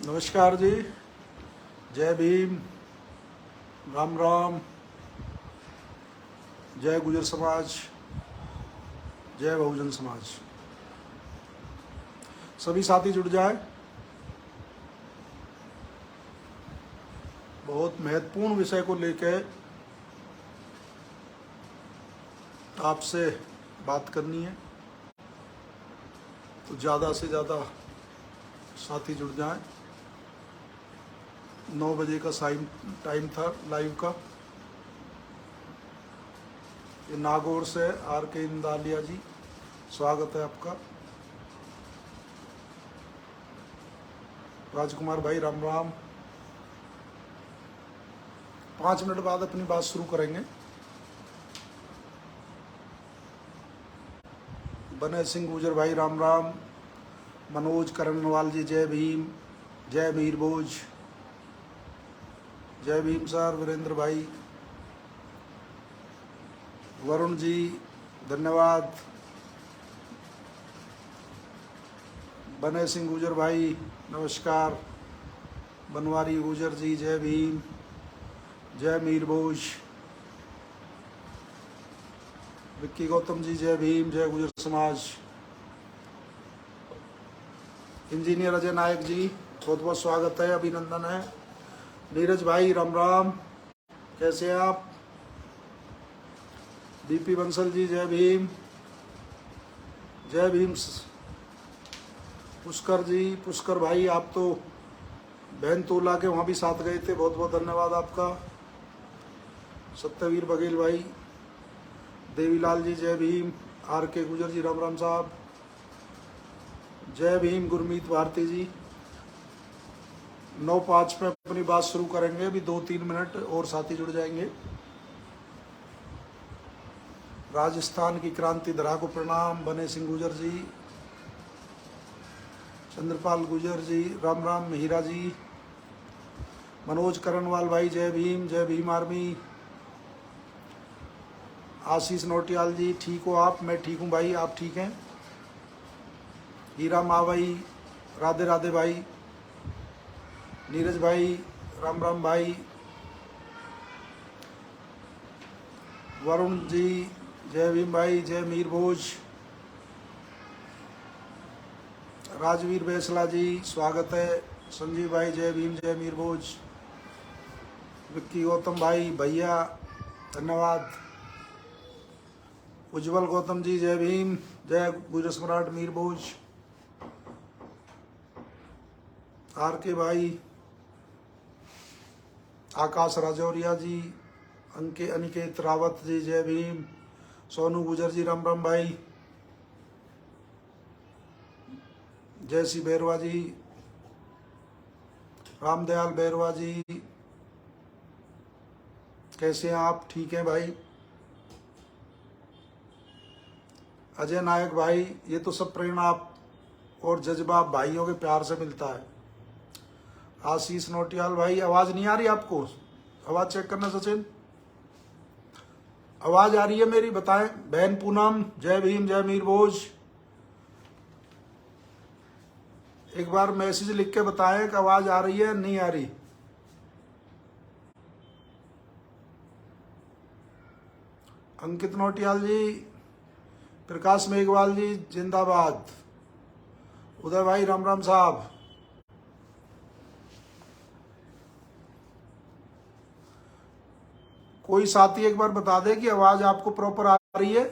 नमस्कार जी, जय भीम, राम राम, जय गुजर समाज, जय बहुजन समाज। सभी साथी जुड़ जाए। बहुत महत्वपूर्ण विषय को लेकर आपसे बात करनी है, तो ज़्यादा से ज़्यादा साथी जुड़ जाएं। 9 बजे का टाइम था लाइव का। ये नागौर से RK इंदालिया जी, स्वागत है आपका। राजकुमार भाई राम राम। 5 मिनट बाद अपनी बात शुरू करेंगे। बने सिंह गुजर भाई राम राम। मनोज करनवाल जी जय भीम, जय मीर भोज, जय भीम सर। वीरेंद्र भाई, वरुण जी धन्यवाद। बने सिंह गुजर भाई नमस्कार। बनवारी गुजर जी जय भीम, जय मीर भोज। विक्की गौतम जी जय भीम, जय गुजर समाज। इंजीनियर अजय नायक जी बहुत बहुत स्वागत है, अभिनंदन है। नीरज भाई राम राम, कैसे हैं आप? बीपी बंसल जी जय भीम, जय भीम। पुष्कर जी, पुष्कर भाई आप तो बहन तोला के वहाँ भी साथ गए थे, बहुत बहुत धन्यवाद आपका। सत्यवीर बघेल भाई, देवीलाल जी जय भीम। RK गुजर जी राम राम साहब, जय भीम। गुरमीत भारती जी 9:05 में अपनी बात शुरू करेंगे। अभी 2-3 मिनट और साथी जुड़ जाएंगे। राजस्थान की क्रांति धरा को प्रणाम। बने सिंह गुजर जी, चंद्रपाल गुजर जी राम राम। हीरा जी, मनोज करनवाल भाई जय भीम, जय भीम आर्मी। आशीष नोटियाल जी ठीक हो आप? मैं ठीक हूँ भाई, आप ठीक हैं? हीरा माँ भाई राधे राधे भाई। नीरज भाई राम राम भाई। वरुण जी जय भीम भाई, जय मीर भोज। राजवीर बैसला जी स्वागत है। संजीव भाई जय भीम, जय मीर भोज। विक्की गौतम भाई भैया धन्यवाद। उज्जवल गौतम जी जय भीम, जय गुजर सम्राट मीर भोज। RK भाई, आकाश राजौरिया जी, अनिकेत रावत जी जय भीम। सोनू गुजर जी राम राम भाई। जयसी बैरवा जी, रामदयाल बैरवा जी कैसे हैं आप? ठीक हैं भाई? अजय नायक भाई, ये तो सब प्रेरणा आप और जज्बा भाइयों के प्यार से मिलता है। आशीष नोटियाल भाई, आवाज नहीं आ रही आपको? आवाज चेक करना सचिन, आवाज आ रही है मेरी? बताएं। बहन पूनम जय भीम, जय मीर भोज। एक बार मैसेज लिख के बताएं कि आवाज आ रही है नहीं आ रही। अंकित नोटियाल जी, प्रकाश मेघवाल जी जिंदाबाद। उदय भाई राम राम साहब। कोई साथी एक बार बता दे कि आवाज आपको प्रॉपर आ रही है।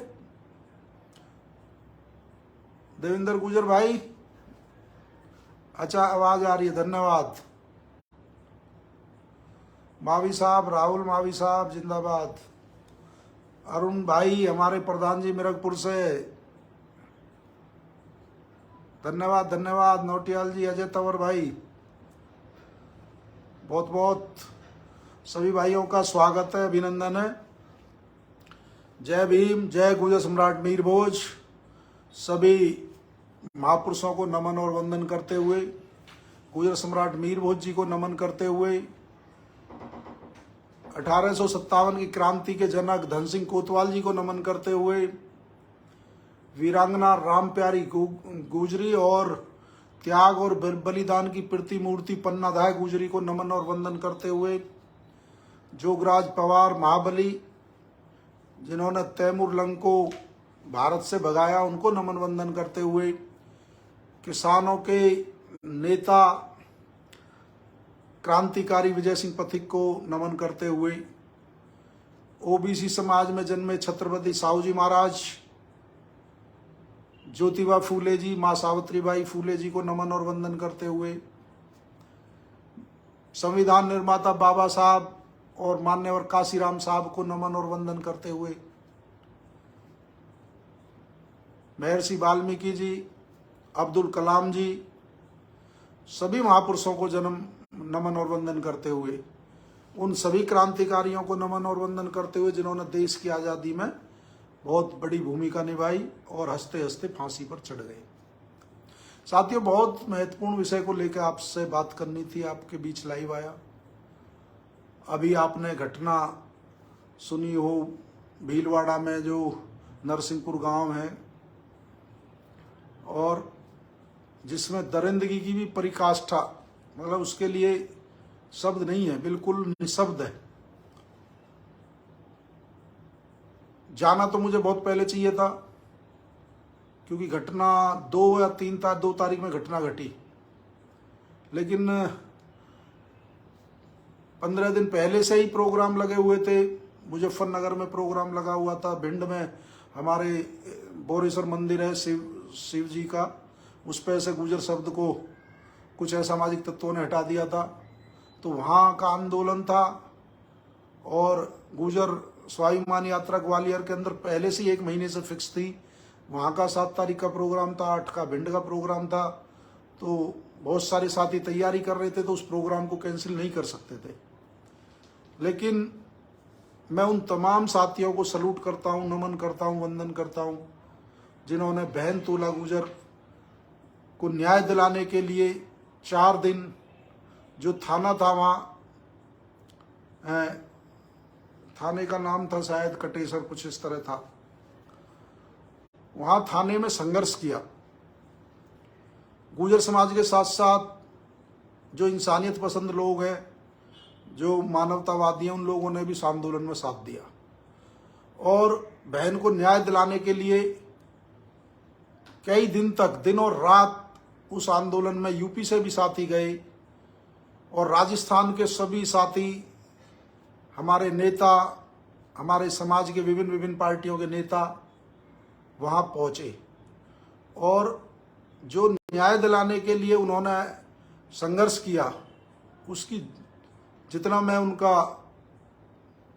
देवेंद्र गुजर भाई, अच्छा आवाज आ रही है, धन्यवाद। मावी साहब, राहुल मावी साहब जिंदाबाद। अरुण भाई हमारे प्रधान जी मिरकपुर से, धन्यवाद धन्यवाद। नोटियाल जी, अजय तंवर भाई, बहुत बहुत सभी भाइयों का स्वागत है, अभिनंदन है। जय भीम, जय गुजर सम्राट मीर भोज। सभी महापुरुषों को नमन और वंदन करते हुए, गुजर सम्राट मीर भोज जी को नमन करते हुए, 1857 की क्रांति के जनक धन सिंह कोतवाल जी को नमन करते हुए, वीरांगना राम प्यारी गुजरी और त्याग और बलिदान की प्रतिमूर्ति पन्नाधाय गुजरी को नमन और वंदन करते हुए, जोगराज पवार महाबली जिन्होंने तैमूर लंग को भारत से भगाया उनको नमन वंदन करते हुए, किसानों के नेता क्रांतिकारी विजय सिंह पथिक को नमन करते हुए, ओबीसी समाज में जन्मे छत्रपति साहू जी महाराज, ज्योतिबा फूले जी, मां सावित्रीबाई फूले जी को नमन और वंदन करते हुए, संविधान निर्माता बाबा साहब और मान्यवर काशीराम साहब को नमन और वंदन करते हुए, महर्षि वाल्मीकि जी, अब्दुल कलाम जी, सभी महापुरुषों को नमन और वंदन करते हुए, उन सभी क्रांतिकारियों को नमन और वंदन करते हुए जिन्होंने देश की आज़ादी में बहुत बड़ी भूमिका निभाई और हंसते हंसते फांसी पर चढ़ गए। साथियों, बहुत महत्वपूर्ण विषय को लेकर आपसे बात करनी थी, आपके बीच लाइव आया। अभी आपने घटना सुनी हो भीलवाड़ा में जो नरसिंहपुर गांव है और जिसमें दरिंदगी की भी पराकाष्ठा, मतलब उसके लिए शब्द नहीं है, बिल्कुल निशब्द है। जाना तो मुझे बहुत पहले चाहिए था क्योंकि घटना 2 या 2 तारीख में घटना घटी, लेकिन 15 दिन पहले से ही प्रोग्राम लगे हुए थे। मुजफ्फरनगर में प्रोग्राम लगा हुआ था, भिंड में हमारे बोरेश्वर मंदिर है शिव जी का, उस पर से गुजर शब्द को कुछ असामाजिक तत्वों ने हटा दिया था, तो वहाँ का आंदोलन था। और गुजर स्वाभिमान यात्रा ग्वालियर के अंदर पहले से 1 महीने से फिक्स थी, वहाँ का 7 तारीख का प्रोग्राम था, 8 का भिंड का प्रोग्राम था। तो बहुत सारे साथी तैयारी कर रहे थे, तो उस प्रोग्राम को कैंसिल नहीं कर सकते थे। लेकिन मैं उन तमाम साथियों को सलूट करता हूँ, नमन करता हूँ, वंदन करता हूँ, जिन्होंने बहन तोला गुजर को न्याय दिलाने के लिए 4 दिन जो थाना था, वहाँ थाने का नाम था शायद कटेसर, कुछ इस तरह था, वहाँ थाने में संघर्ष किया। गुजर समाज के साथ साथ जो इंसानियत पसंद लोग हैं, जो मानवतावादी हैं, उन लोगों ने भी इस आंदोलन में साथ दिया और बहन को न्याय दिलाने के लिए कई दिन तक दिन और रात उस आंदोलन में यूपी से भी साथी गए और राजस्थान के सभी साथी, हमारे नेता, हमारे समाज के विभिन्न पार्टियों के नेता वहाँ पहुँचे और जो न्याय दिलाने के लिए उन्होंने संघर्ष किया, उसकी जितना मैं उनका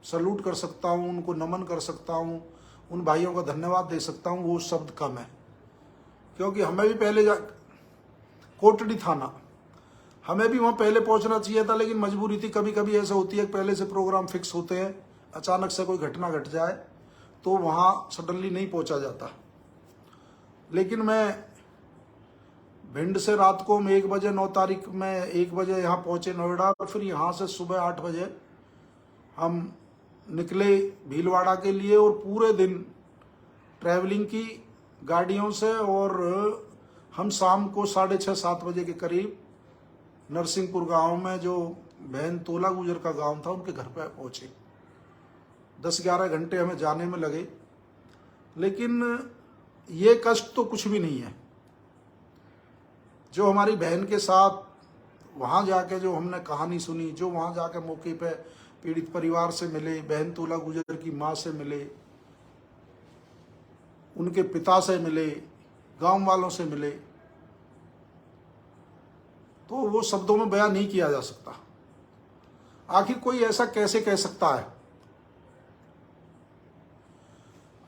सलूट कर सकता हूँ, उनको नमन कर सकता हूँ, उन भाइयों का धन्यवाद दे सकता हूँ, वो शब्द कम है। क्योंकि हमें भी पहले कोटड़ी थाना, हमें भी वहाँ पहले पहुँचना चाहिए था, लेकिन मजबूरी थी। कभी कभी ऐसा होती है, पहले से प्रोग्राम फिक्स होते हैं, अचानक से कोई घटना घट जाए तो वहाँ सडनली नहीं पहुँचा जाता। लेकिन मैं भिंड से रात को 1 बजे 9 तारीख में 1 बजे यहाँ पहुँचे नोएडा, और फिर यहाँ से सुबह 8 बजे हम निकले भीलवाड़ा के लिए और पूरे दिन ट्रैवलिंग की गाड़ियों से, और हम शाम को 6:30-7 बजे के करीब नरसिंहपुर गांव में जो बहन तोला गुजर का गांव था, उनके घर पर पहुँचे। 10-11 घंटे हमें जाने में लगे, लेकिन ये कष्ट तो कुछ भी नहीं है जो हमारी बहन के साथ वहाँ जाके जो हमने कहानी सुनी, जो वहाँ जाके मौके पे पीड़ित परिवार से मिले, बहन तोला गुजर की माँ से मिले, उनके पिता से मिले, गांव वालों से मिले, तो वो शब्दों में बयान नहीं किया जा सकता। आखिर कोई ऐसा कैसे कह सकता है?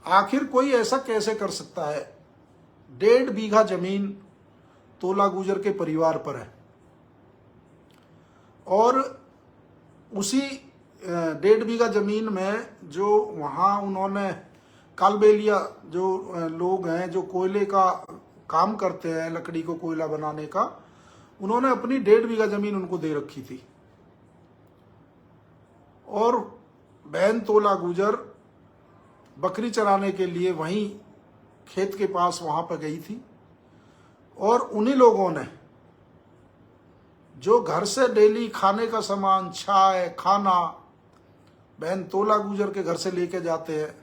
आखिर कोई ऐसा कैसे कर सकता है? 1.5 बीघा जमीन तोला गुजर के परिवार पर है और उसी 1.5 बीघा जमीन में जो वहाँ उन्होंने कालबेलिया जो लोग हैं, जो कोयले का काम करते हैं, लकड़ी को कोयला बनाने का, उन्होंने अपनी 1.5 बीघा जमीन उनको दे रखी थी। और बहन तोला गुजर बकरी चराने के लिए वहीं खेत के पास वहां पर गई थी और उन्हीं लोगों ने जो घर से डेली खाने का सामान, चाय, खाना बहन तोला गुजर के घर से लेके जाते हैं,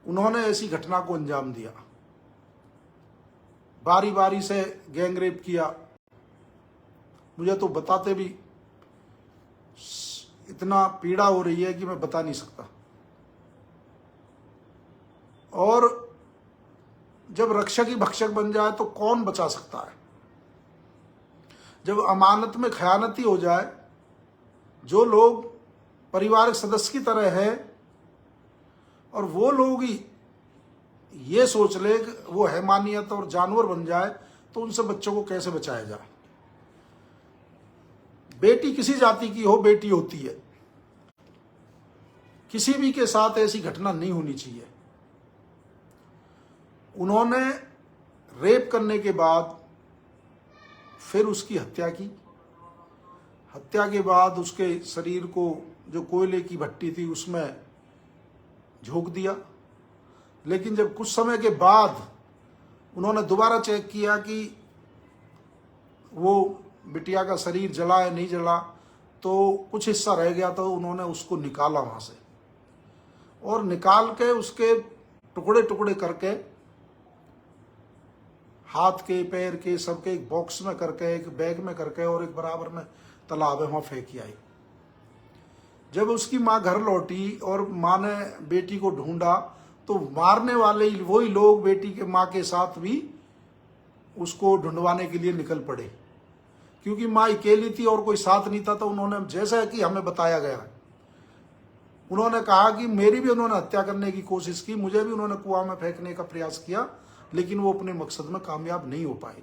उन्होंने ऐसी घटना को अंजाम दिया। बारी बारी से गैंग रेप किया। मुझे तो बताते भी इतना पीड़ा हो रही है कि मैं बता नहीं सकता। और जब रक्षक ही भक्षक बन जाए तो कौन बचा सकता है? जब अमानत में खयानती हो जाए, जो लोग पारिवारिक सदस्य की तरह है और वो लोग ही ये सोच ले कि वो हैवानियत और जानवर बन जाए, तो उनसे बच्चों को कैसे बचाया जाए? बेटी किसी जाति की हो, बेटी होती है। किसी भी के साथ ऐसी घटना नहीं होनी चाहिए। उन्होंने रेप करने के बाद फिर उसकी हत्या की। हत्या के बाद उसके शरीर को जो कोयले की भट्टी थी उसमें झोंक दिया। लेकिन जब कुछ समय के बाद उन्होंने दोबारा चेक किया कि वो बिटिया का शरीर जला है नहीं जला, तो कुछ हिस्सा रह गया, तो उन्होंने उसको निकाला वहां से और निकाल के उसके टुकड़े टुकड़े करके हाथ के, पैर के, सबके एक बॉक्स में करके, एक बैग में करके और एक बराबर में तालाब है वहां फेंकी आई। जब उसकी माँ घर लौटी और माँ ने बेटी को ढूंढा, तो मारने वाले वही लोग बेटी के माँ के साथ भी उसको ढूंढवाने के लिए निकल पड़े, क्योंकि माँ अकेली थी और कोई साथ नहीं था। तो उन्होंने, जैसा कि हमें बताया गया है, उन्होंने कहा कि मेरी भी उन्होंने हत्या करने की कोशिश की, मुझे भी उन्होंने कुआं में फेंकने का प्रयास किया, लेकिन वो अपने मकसद में कामयाब नहीं हो पाए।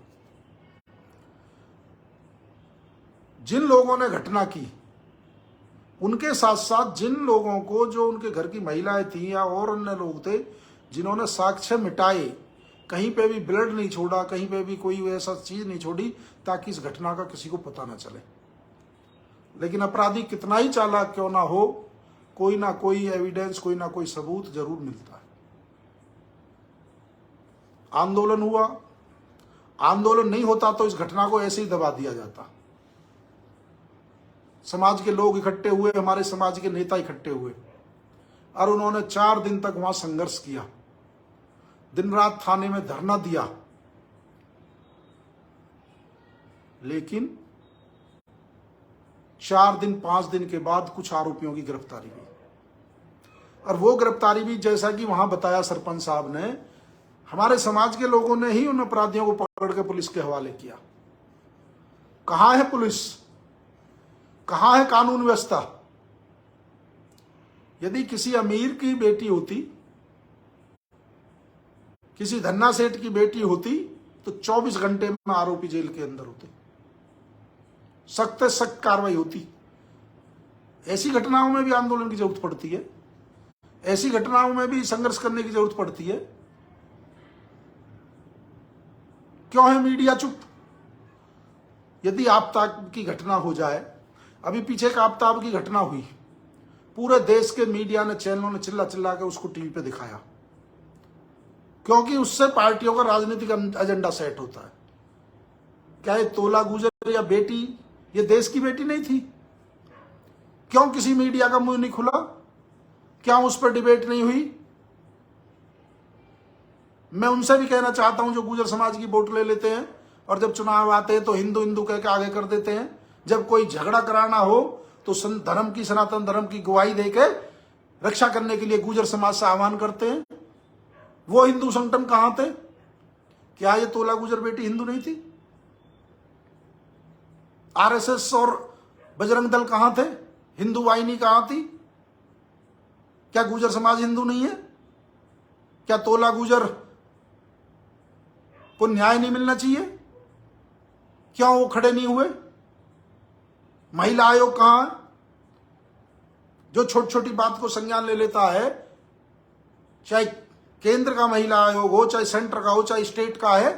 जिन लोगों ने घटना की, उनके साथ साथ जिन लोगों को, जो उनके घर की महिलाएं थी या और अन्य लोग थे, जिन्होंने साक्ष्य मिटाए, कहीं पे भी ब्लड नहीं छोड़ा, कहीं पे भी कोई ऐसा चीज नहीं छोड़ी ताकि इस घटना का किसी को पता ना चले। लेकिन अपराधी कितना ही चालाक क्यों ना हो, कोई ना कोई एविडेंस, कोई ना कोई सबूत जरूर मिलता है। आंदोलन हुआ, आंदोलन नहीं होता तो इस घटना को ऐसे ही दबा दिया जाता। समाज के लोग इकट्ठे हुए, हमारे समाज के नेता इकट्ठे हुए और उन्होंने 4 दिन तक वहां संघर्ष किया, दिन रात थाने में धरना दिया। लेकिन 4 दिन 5 दिन के बाद कुछ आरोपियों की गिरफ्तारी हुई, और वो गिरफ्तारी भी, जैसा कि वहां बताया सरपंच साहब ने, हमारे समाज के लोगों ने ही उन अपराधियों को पकड़ के पुलिस के हवाले किया। कहां है पुलिस? कहां है कानून व्यवस्था? यदि किसी अमीर की बेटी होती, किसी धन्ना सेठ की बेटी होती, तो 24 घंटे में आरोपी जेल के अंदर होते, सख्त से सख्त कार्रवाई होती। ऐसी घटनाओं में भी आंदोलन की जरूरत पड़ती है, ऐसी घटनाओं में भी संघर्ष करने की जरूरत पड़ती है। क्यों है मीडिया चुप? यदि आपताब की घटना हो जाए, अभी पीछे एक आपताब की घटना हुई, पूरे देश के मीडिया ने, चैनलों ने चिल्ला चिल्ला के उसको टीवी पे दिखाया, क्योंकि उससे पार्टियों का राजनीतिक एजेंडा सेट होता है। क्या ये तोला गुजर या बेटी, ये देश की बेटी नहीं थी? क्यों किसी मीडिया का मुंह नहीं खुला? क्या उस पर डिबेट नहीं हुई? मैं उनसे भी कहना चाहता हूं जो गुजर समाज की वोट ले लेते हैं और जब चुनाव आते हैं तो हिंदू हिंदू कह के आगे कर देते हैं। जब कोई झगड़ा कराना हो तो धर्म की, सनातन धर्म की गवाही देके रक्षा करने के लिए गुजर समाज से आह्वान करते हैं। वो हिंदू संगठन कहां थे? क्या ये तोला गुजर बेटी हिंदू नहीं थी? आरएसएस और बजरंग दल कहां थे? हिंदू वाहिनी कहां थी? क्या गुजर समाज हिंदू नहीं है? क्या तोला गुजर को न्याय नहीं मिलना चाहिए? क्यों वो खड़े नहीं हुए? महिला आयोग कहां है, जो छोटी छोटी बात को संज्ञान ले लेता है? चाहे केंद्र का महिला आयोग हो, चाहे सेंटर का हो, चाहे स्टेट का है,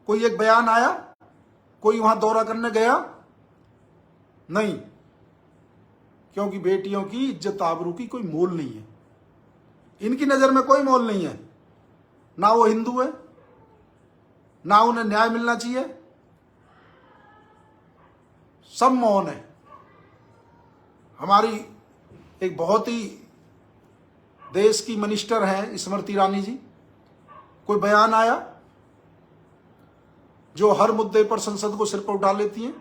कोई एक बयान आया? कोई वहां दौरा करने गया? नहीं, क्योंकि बेटियों की इज्जत आबरू की कोई मोल नहीं है, इनकी नजर में कोई मोल नहीं है। ना वो हिंदू है, ना उन्हें न्याय मिलना चाहिए, सब मौन है। हमारी एक बहुत ही देश की मिनिस्टर हैं स्मृति ईरानी जी, कोई बयान आया जो हर मुद्दे पर संसद को सिर पर उठा लेती हैं।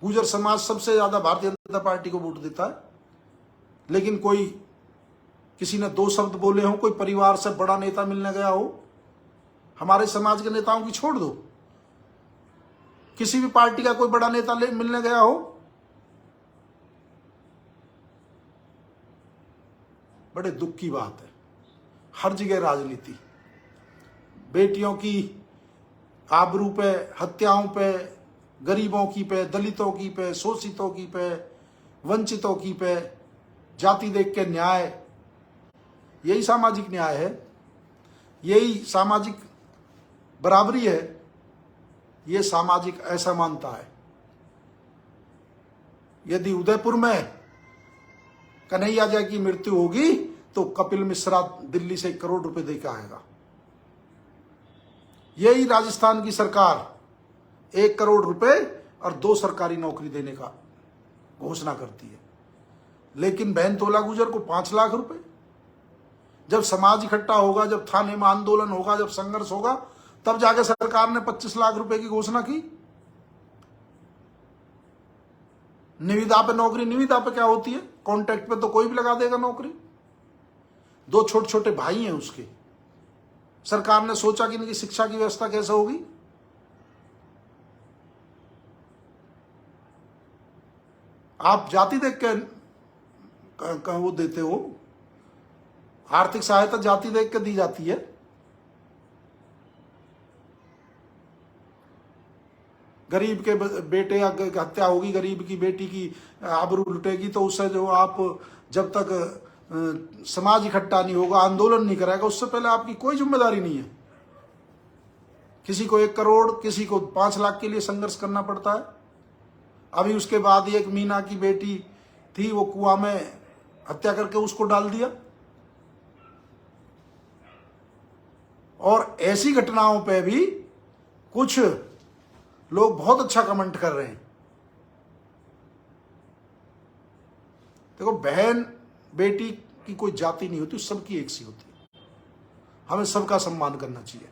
गुर्जर समाज सबसे ज्यादा भारतीय जनता पार्टी को वोट देता है, लेकिन कोई किसी ने 2 शब्द बोले हो, कोई परिवार से बड़ा नेता मिलने गया हो, हमारे समाज के नेताओं की छोड़ दो, किसी भी पार्टी का कोई बड़ा नेता मिलने गया हो, बड़े दुख की बात है। हर जगह राजनीति, बेटियों की आबरू पे, हत्याओं पे, गरीबों की पे, दलितों की पे, शोषितों की पे, वंचितों की पे, जाति देख के न्याय, यही सामाजिक न्याय है, यही सामाजिक बराबरी है, ये सामाजिक असमानता है। यदि उदयपुर में कन्हैया जय की मृत्यु होगी तो कपिल मिश्रा दिल्ली से 1 करोड़ रुपए देकर आएगा। यही राजस्थान की सरकार 1 करोड़ रुपए और 2 सरकारी नौकरी देने का घोषणा करती है, लेकिन बहन तोला गुजर को 5 लाख रुपए। जब समाज इकट्ठा होगा, जब थाने में आंदोलन होगा, जब संघर्ष होगा, तब जाके सरकार ने 25 लाख रुपए की घोषणा की। निविदा पे नौकरी, निविदा पे क्या होती है? कॉन्ट्रैक्ट पे तो कोई भी लगा देगा नौकरी। 2 छोटे छोटे भाई हैं उसके। सरकार ने सोचा कि इनकी शिक्षा की व्यवस्था कैसे होगी। आप जाति देख के वो देते हो, आर्थिक सहायता जाति देख के दी जाती है। गरीब के बेटे की हत्या होगी, गरीब की बेटी की आबरू लुटेगी, तो उससे जो आप जब तक समाज इकट्ठा नहीं होगा, आंदोलन नहीं कराएगा, उससे पहले आपकी कोई जिम्मेदारी नहीं है। किसी को 1 करोड़, किसी को 5 लाख के लिए संघर्ष करना पड़ता है। अभी उसके बाद एक मीना की बेटी थी, वो कुआं में हत्या करके उसको डाल दिया। और ऐसी घटनाओं पे भी कुछ लोग बहुत अच्छा कमेंट कर रहे हैं। देखो, बहन बेटी की कोई जाति नहीं होती, सबकी एक सी होती है। हमें सबका सम्मान करना चाहिए।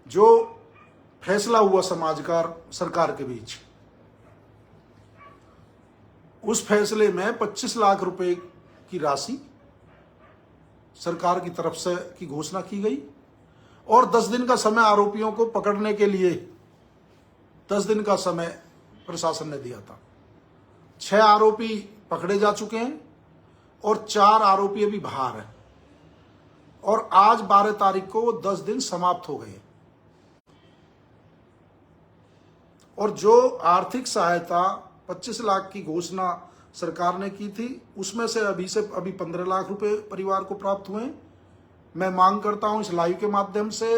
जो फैसला हुआ समाजकार सरकार के बीच, उस फैसले में 25 लाख रुपए की राशि सरकार की तरफ से की घोषणा की गई और 10 दिन का समय आरोपियों को पकड़ने के लिए 10 दिन का समय प्रशासन ने दिया था। 6 आरोपी पकड़े जा चुके हैं और 4 आरोपी अभी बाहर हैं और आज 12 तारीख को 10 दिन समाप्त हो गए। और जो आर्थिक सहायता 25 लाख की घोषणा सरकार ने की थी, उसमें से अभी 15 लाख रुपए परिवार को प्राप्त हुए। मैं मांग करता हूं इस लाइव के माध्यम से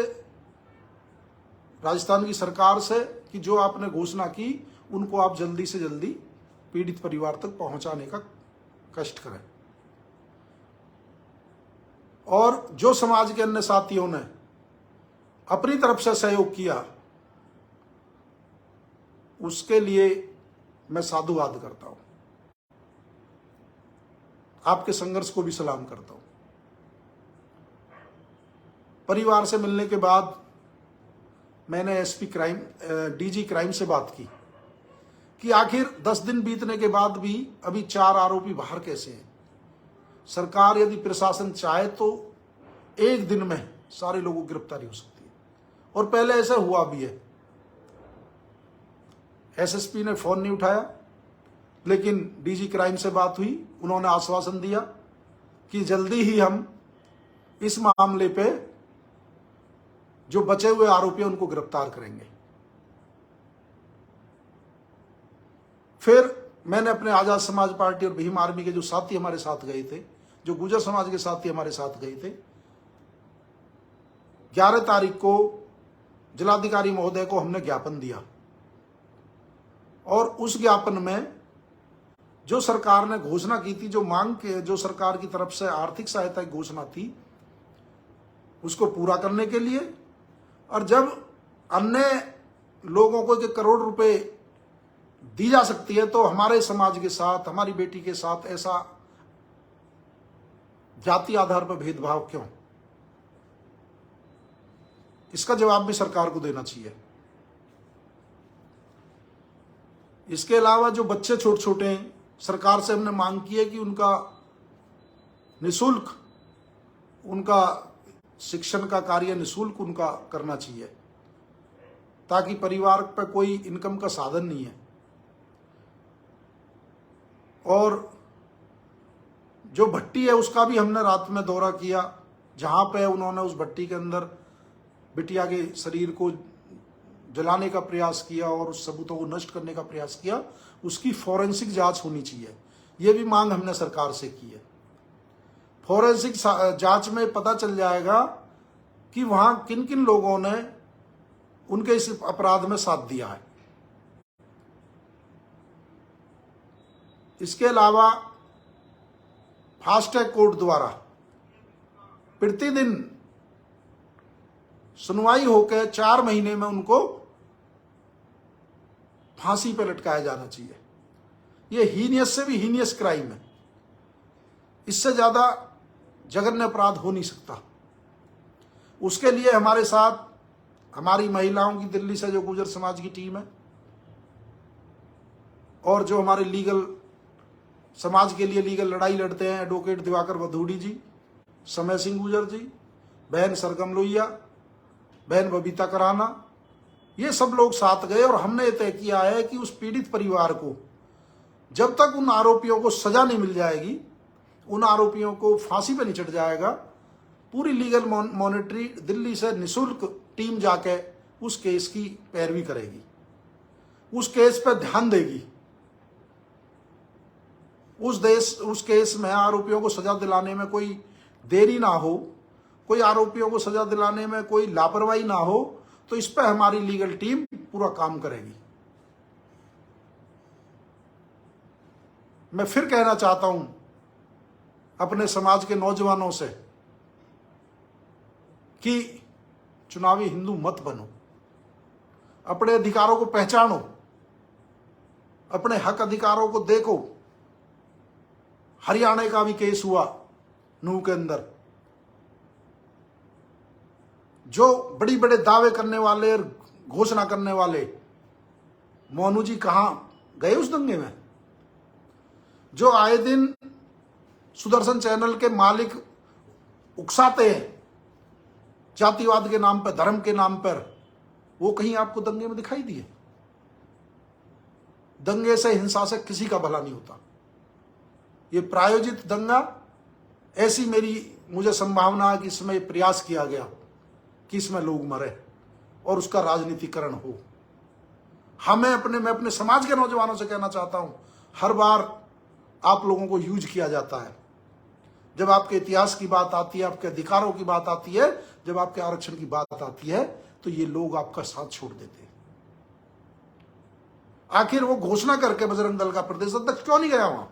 राजस्थान की सरकार से कि जो आपने घोषणा की उनको आप जल्दी से जल्दी पीड़ित परिवार तक पहुंचाने का कष्ट करें। और जो समाज के अन्य साथियों ने अपनी तरफ से सहयोग किया, उसके लिए मैं साधुवाद करता हूं। आपके संघर्ष को भी सलाम करता हूं। परिवार से मिलने के बाद मैंने एसपी क्राइम, डीजी क्राइम से बात की कि आखिर 10 दिन बीतने के बाद भी अभी 4 आरोपी बाहर कैसे हैं। सरकार यदि प्रशासन चाहे तो 1 दिन में सारे लोगों की गिरफ्तारी हो सकती है, और पहले ऐसा हुआ भी है। एसएसपी ने फोन नहीं उठाया, लेकिन डीजी क्राइम से बात हुई, उन्होंने आश्वासन दिया कि जल्दी ही हम इस मामले पे जो बचे हुए आरोपी हैं उनको गिरफ्तार करेंगे। फिर मैंने अपने आजाद समाज पार्टी और भीम आर्मी के जो साथी हमारे साथ गए थे, जो गुर्जर समाज के साथी हमारे साथ गए थे, 11 तारीख को जिलाधिकारी महोदय को हमने ज्ञापन दिया और उस ज्ञापन में जो सरकार ने घोषणा की थी, जो मांग के जो सरकार की तरफ से आर्थिक सहायता की घोषणा थी, उसको पूरा करने के लिए। और जब अन्य लोगों को 1 करोड़ रुपए दी जा सकती है, तो हमारे समाज के साथ, हमारी बेटी के साथ ऐसा जाति आधार पर भेदभाव क्यों? इसका जवाब भी सरकार को देना चाहिए। इसके अलावा जो बच्चे छोटे छोटे हैं, सरकार से हमने मांग की है कि उनका निःशुल्क, उनका शिक्षण का कार्य निःशुल्क उनका करना चाहिए, ताकि परिवार पर कोई इनकम का साधन नहीं है। और जो भट्टी है उसका भी हमने रात में दौरा किया, जहां पे उन्होंने उस भट्टी के अंदर बिटिया के शरीर को जलाने का प्रयास किया और उस सबूतों को नष्ट करने का प्रयास किया, उसकी फॉरेंसिक जांच होनी चाहिए। ये भी मांग हमने सरकार से की है। फॉरेंसिक जांच में पता चल जाएगा कि वहां किन किन लोगों ने उनके इस अपराध में साथ दिया है। इसके अलावा फास्ट ट्रैक कोर्ट द्वारा प्रतिदिन सुनवाई होकर 4 महीने में उनको फांसी पर लटकाया जाना चाहिए। यह हीनियस से भी हीनियस क्राइम है। इससे ज्यादा जघन्य अपराध हो नहीं सकता। उसके लिए हमारे साथ हमारी महिलाओं की दिल्ली से जो गुर्जर समाज की टीम है, और जो हमारे लीगल समाज के लिए लीगल लड़ाई लड़ते हैं, एडवोकेट दिवाकर वधूड़ी जी, समय सिंह गुर्जर जी, बहन सरगम लोहिया, बहन बबीता कराना, ये सब लोग साथ गए। और हमने तय किया है कि उस पीड़ित परिवार को जब तक उन आरोपियों को सजा नहीं मिल जाएगी, उन आरोपियों को फांसी पर नहीं चढ़ जाएगा, पूरी लीगल मॉनिटरी दिल्ली से निःशुल्क टीम जाके उस केस की पैरवी करेगी, उस केस पर ध्यान देगी। उस केस में आरोपियों को सजा दिलाने में कोई देरी ना हो, कोई आरोपियों को सजा दिलाने में कोई लापरवाही ना हो, तो इस पर हमारी लीगल टीम पूरा काम करेगी। मैं फिर कहना चाहता हूं अपने समाज के नौजवानों से कि चुनावी हिंदू मत बनो, अपने अधिकारों को पहचानो, अपने हक अधिकारों को देखो। हरियाणा का भी केस हुआ नूह के अंदर, जो बड़ी बड़े दावे करने वाले और घोषणा करने वाले मोनू जी कहां गए उस दंगे में? जो आए दिन सुदर्शन चैनल के मालिक उकसाते हैं जातिवाद के नाम पर, धर्म के नाम पर, वो कहीं आपको दंगे में दिखाई दिए? दंगे से, हिंसा से किसी का भला नहीं होता। ये प्रायोजित दंगा, ऐसी मुझे संभावना है कि इसमें प्रयास किया गया कि इसमें लोग मरे और उसका राजनीतिकरण हो। मैं अपने समाज के नौजवानों से कहना चाहता हूं, हर बार आप लोगों को यूज किया जाता है। जब आपके इतिहास की बात आती है, आपके अधिकारों की बात आती है, जब आपके आरक्षण की बात आती है, तो ये लोग आपका साथ छोड़ देते हैं। आखिर वो घोषणा करके बजरंग दल का प्रदेश अध्यक्ष क्यों नहीं गया वहां?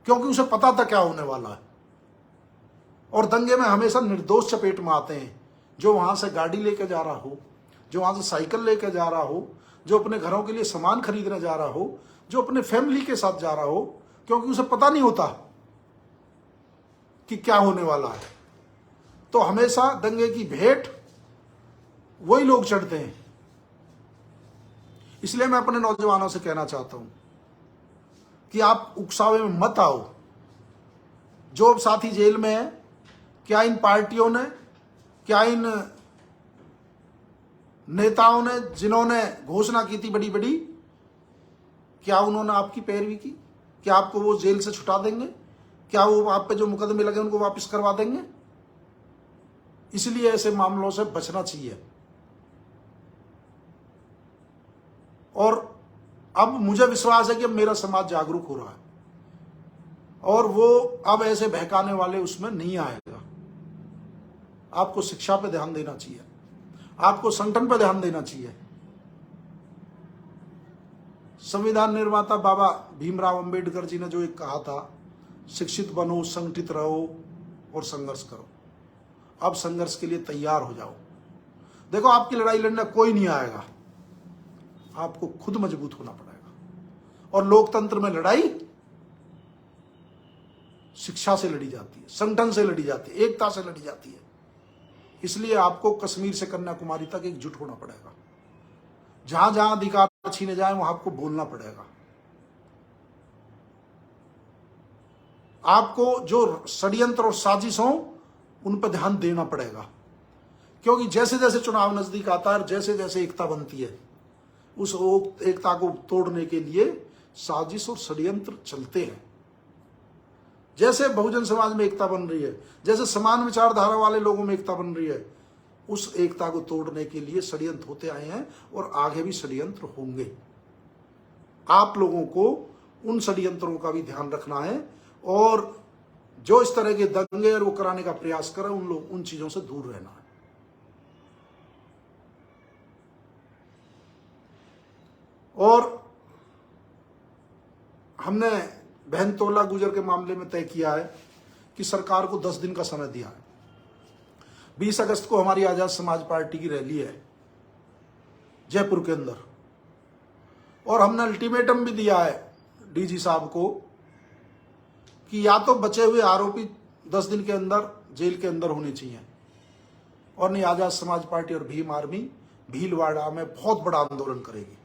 क्योंकि उसे पता था क्या होने वाला है। और दंगे में हमेशा निर्दोष चपेट में आते हैं, जो वहां से गाड़ी लेके जा रहा हो, जो वहां से साइकिल लेके जा रहा हो, जो अपने घरों के लिए सामान खरीदने जा रहा हो, जो अपने फैमिली के साथ जा रहा हो, क्योंकि उसे पता नहीं होता कि क्या होने वाला है। तो हमेशा दंगे की भेंट वही लोग चढ़ते हैं। इसलिए मैं अपने नौजवानों से कहना चाहता हूं कि आप उकसावे में मत आओ। जो साथी जेल में है, क्या इन पार्टियों ने, क्या इन नेताओं ने जिन्होंने घोषणा की थी बड़ी बड़ी, क्या उन्होंने आपकी पैरवी की? क्या आपको वो जेल से छुटा देंगे? क्या वो आप पे जो मुकदमे लगे उनको वापस करवा देंगे? इसलिए ऐसे मामलों से बचना चाहिए। और अब मुझे विश्वास है कि अब मेरा समाज जागरूक हो रहा है और वो अब ऐसे बहकाने वाले उसमें नहीं आएगा। आपको शिक्षा पे ध्यान देना चाहिए, आपको संगठन पे ध्यान देना चाहिए। संविधान निर्माता बाबा भीमराव अंबेडकर जी ने जो एक कहा था, शिक्षित बनो, संगठित रहो और संघर्ष करो। अब संघर्ष के लिए तैयार हो जाओ। देखो, आपकी लड़ाई लड़ने कोई नहीं आएगा, आपको खुद मजबूत होना पड़ेगा। और लोकतंत्र में लड़ाई शिक्षा से लड़ी जाती है, संगठन से लड़ी जाती है, एकता से लड़ी जाती है। इसलिए आपको कश्मीर से कन्याकुमारी तक एकजुट होना पड़ेगा। जहां जहां अधिकार छीने जाए वहां आपको बोलना पड़ेगा। आपको जो षड्यंत्र और साजिश हो उन पर ध्यान देना पड़ेगा, क्योंकि जैसे जैसे चुनाव नजदीक आता है, जैसे जैसे एकता बनती है, उस एकता को तोड़ने के लिए साजिश और षड्यंत्र चलते हैं। जैसे बहुजन समाज में एकता बन रही है, जैसे समान विचारधारा वाले लोगों में एकता बन रही है, उस एकता को तोड़ने के लिए षड्यंत्र होते आए हैं और आगे भी षड्यंत्र होंगे। आप लोगों को उन षड्यंत्रों का भी ध्यान रखना है और जो इस तरह के दंगे और वो कराने का प्रयास करें, उन चीजों से दूर रहना है। और हमने बहन तोला गुजर के मामले में तय किया है कि सरकार को 10 दिन का समय दिया है। 20 अगस्त को हमारी आजाद समाज पार्टी की रैली है जयपुर के अंदर, और हमने अल्टीमेटम भी दिया है डीजी साहब को कि या तो बचे हुए आरोपी 10 दिन के अंदर जेल के अंदर होने चाहिए, और नहीं आजाद समाज पार्टी और भीम आर्मी भीलवाड़ा में बहुत बड़ा आंदोलन करेगी।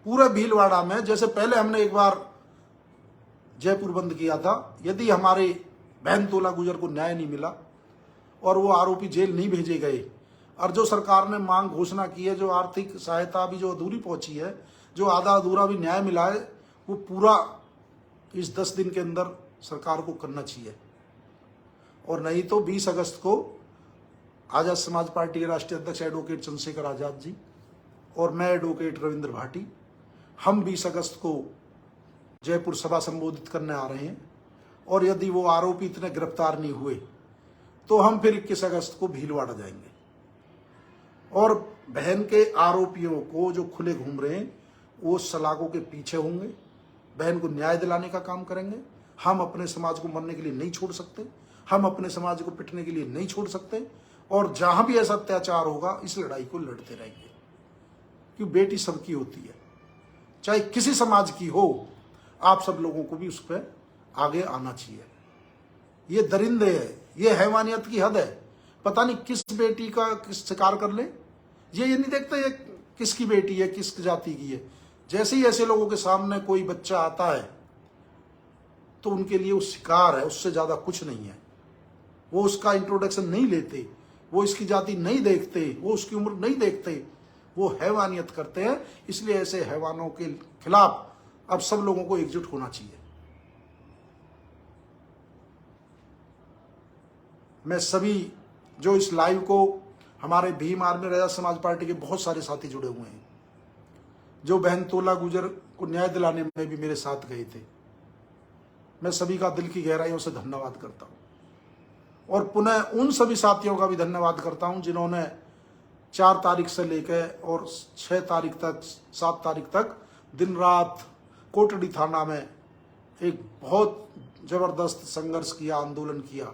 पूरे भीलवाड़ा में, जैसे पहले हमने एक बार जयपुर बंद किया था, यदि हमारे बहन तोला गुजर को न्याय नहीं मिला और वो आरोपी जेल नहीं भेजे गए, और जो सरकार ने मांग घोषणा की है, जो आर्थिक सहायता भी जो अधूरी पहुंची है, जो आधा अधूरा भी न्याय मिला है, वो पूरा इस 10 दिन के अंदर सरकार को करना चाहिए। और नहीं तो 20 अगस्त को आजाद समाज पार्टी के राष्ट्रीय अध्यक्ष एडवोकेट चंद्रशेखर आजाद जी और मैं एडवोकेट रविंद्र भाटी, हम 20 अगस्त को जयपुर सभा संबोधित करने आ रहे हैं। और यदि वो आरोपी इतने गिरफ्तार नहीं हुए तो हम फिर 21 अगस्त को भीलवाड़ा जाएंगे और बहन के आरोपियों को जो खुले घूम रहे हैं वो सलाखों के पीछे होंगे, बहन को न्याय दिलाने का काम करेंगे। हम अपने समाज को मरने के लिए नहीं छोड़ सकते, हम अपने समाज को पिटने के लिए नहीं छोड़ सकते, और जहां भी ऐसा अत्याचार होगा इस लड़ाई को लड़ते रहेंगे। क्योंकि बेटी सबकी होती है, चाहे किसी समाज की हो, आप सब लोगों को भी उस पर आगे आना चाहिए। ये दरिंदे है, ये हैवानियत की हद है। पता नहीं किस बेटी का किस शिकार कर ले, ये नहीं देखते ये किसकी बेटी है, किस जाति की है। जैसे ही ऐसे लोगों के सामने कोई बच्चा आता है तो उनके लिए वो शिकार है, उससे ज्यादा कुछ नहीं है। वो उसका इंट्रोडक्शन नहीं लेते, वो इसकी जाति नहीं देखते, वो उसकी उम्र नहीं देखते, वो हैवानियत करते हैं। इसलिए ऐसे हैवानों के खिलाफ अब सब लोगों को एकजुट होना चाहिए। मैं सभी जो इस लाइव को, हमारे भीम आर्मी आजाद समाज पार्टी के बहुत सारे साथी जुड़े हुए हैं, जो बहन तोला गुजर को न्याय दिलाने में भी मेरे साथ गए थे, मैं सभी का दिल की गहराइयों से धन्यवाद करता हूं। और पुनः उन सभी साथियों का भी धन्यवाद करता हूं जिन्होंने 4 तारीख से लेकर और 6 तारीख तक, 7 तारीख तक दिन रात कोटड़ी थाना में एक बहुत जबरदस्त संघर्ष किया, आंदोलन किया,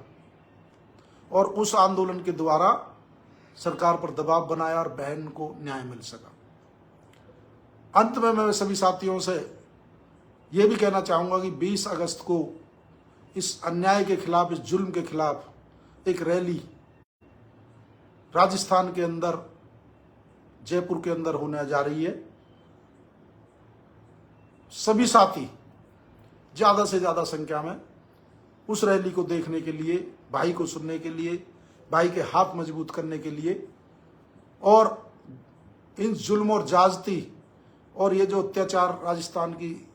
और उस आंदोलन के द्वारा सरकार पर दबाव बनाया और बहन को न्याय मिल सका। अंत में मैं सभी साथियों से यह भी कहना चाहूंगा कि 20 अगस्त को इस अन्याय के खिलाफ, इस जुल्म के खिलाफ एक रैली राजस्थान के अंदर, जयपुर के अंदर होने जा रही है। सभी साथी ज्यादा से ज्यादा संख्या में उस रैली को देखने के लिए, भाई को सुनने के लिए, भाई के हाथ मजबूत करने के लिए, और इन जुल्म और जाजती और ये जो अत्याचार राजस्थान की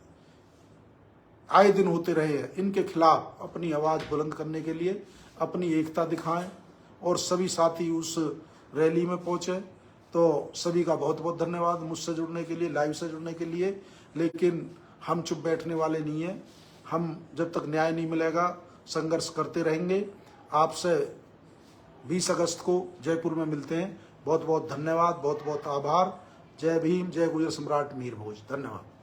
आए दिन होते रहे हैं, इनके खिलाफ अपनी आवाज बुलंद करने के लिए अपनी एकता दिखाएं और सभी साथी उस रैली में पहुंचे। तो सभी का बहुत बहुत धन्यवाद मुझसे जुड़ने के लिए, लाइव से जुड़ने के लिए। लेकिन हम चुप बैठने वाले नहीं हैं, हम जब तक न्याय नहीं मिलेगा संघर्ष करते रहेंगे। आपसे 20 अगस्त को जयपुर में मिलते हैं। बहुत बहुत धन्यवाद, बहुत बहुत आभार। जय भीम, जय गुजर सम्राट मीर भोज। धन्यवाद।